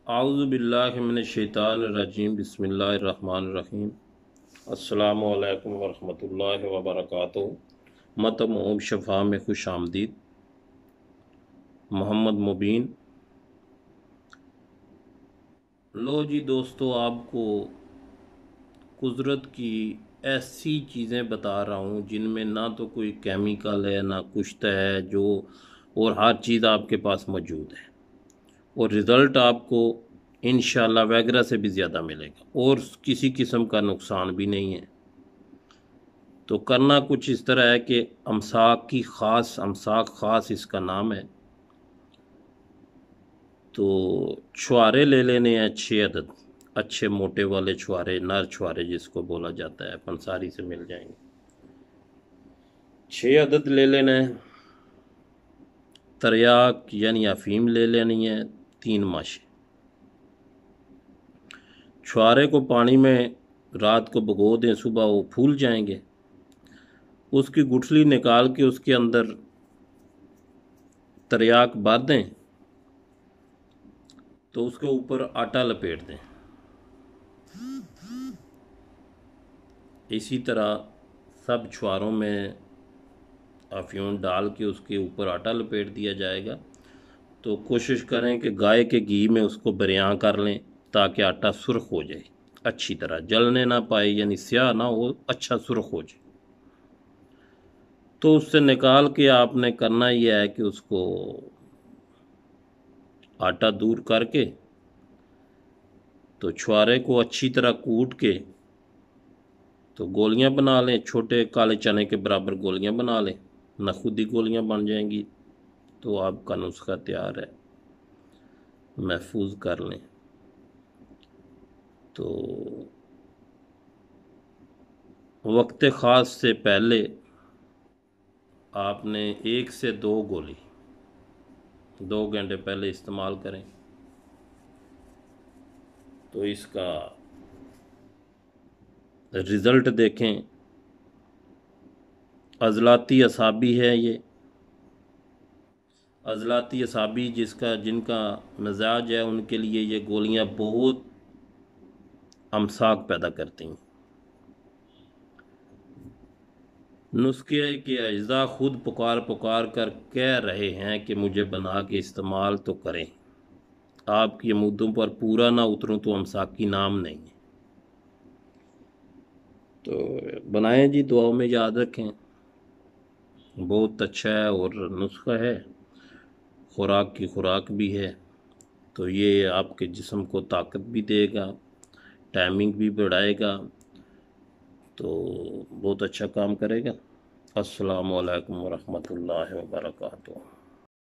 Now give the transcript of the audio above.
اعوذ باللہ من الشیطان الرجیم بسم اللہ الرحمن الرحیم السلام علیکم ورحمۃ اللہ وبرکاتہ متم اوم شفا میں خوش آمدید محمد مبین۔ لو جی دوستو، آپ کو قدرت کی ایسی چیزیں بتا رہا ہوں جن میں نہ تو کوئی کیمیکل ہے نہ کچھ ہے اور ہر چیز آپ کے پاس موجود ہے، اور رزلٹ آپ کو انشاءاللہ ویگرا سے بھی زیادہ ملے گا، اور کسی قسم کا نقصان بھی نہیں ہے۔ تو کرنا کچھ اس طرح ہے کہ امساک خاص اس کا نام ہے۔ تو چھوارے لے لینے ہیں 6 عدد، اچھے موٹے والے چھوارے، نر چھوارے جس کو بولا جاتا ہے، پنساری سے مل جائیں گے۔ 6 عدد لے لینا ہے۔ تریاک یعنی افیم لے لینی ہے 3 ماشے۔ چھوارے کو پانی میں رات کو بھگو دیں، صبح وہ پھول جائیں گے۔ اس کی گٹھلی نکال کے اس کے اندر تریاک بھر دیں، تو اس کے اوپر آٹا لپیٹ دیں۔ اسی طرح سب چھواروں میں افیون ڈال کے اس کے اوپر آٹا لپیٹ دیا جائے گا۔ تو کوشش کریں کہ گائے کے گھی میں اس کو بریاں کر لیں تاکہ آٹا سرخ ہو جائے، اچھی طرح جلنے نہ پائے، یعنی سیاہ نہ ہو، اچھا سرخ ہو جائے۔ تو اس سے نکال کے آپ نے کرنا یہ ہے کہ اس کو آٹا دور کر کے تو چھوارے کو اچھی طرح کوٹ کے تو گولیاں بنا لیں، چھوٹے کالے چنے کے برابر گولیاں بنا لیں، نہ خود ہی گولیاں بن جائیں گی۔ تو آپ کا نسخہ تیار ہے، محفوظ کر لیں۔ تو وقت خاص سے پہلے آپ نے 1 سے 2 گولی 2 گھنٹے پہلے استعمال کریں، تو اس کا رزلٹ دیکھیں۔ عضلاتی اعصابی ہے یہ، عضلاتی اعصابی جن کا مزاج ہے ان کے لیے یہ گولیاں بہت امساک پیدا کرتی ہیں۔ نسخے کے اجزاء خود پکار کر کہہ رہے ہیں کہ مجھے بنا کے استعمال تو کریں، آپ کی مدوں پر پورا نہ اتروں تو امساکی نام نہیں ہے۔ تو بنائیں جی، دعاؤں میں یاد رکھیں، بہت اچھا ہے اور نسخہ ہے، خوراک کی خوراک بھی ہے۔ تو یہ آپ کے جسم کو طاقت بھی دے گا، ٹائمنگ بھی بڑھائے گا، تو بہت اچھا کام کرے گا۔ السلام علیکم ورحمۃ اللہ وبرکاتہ۔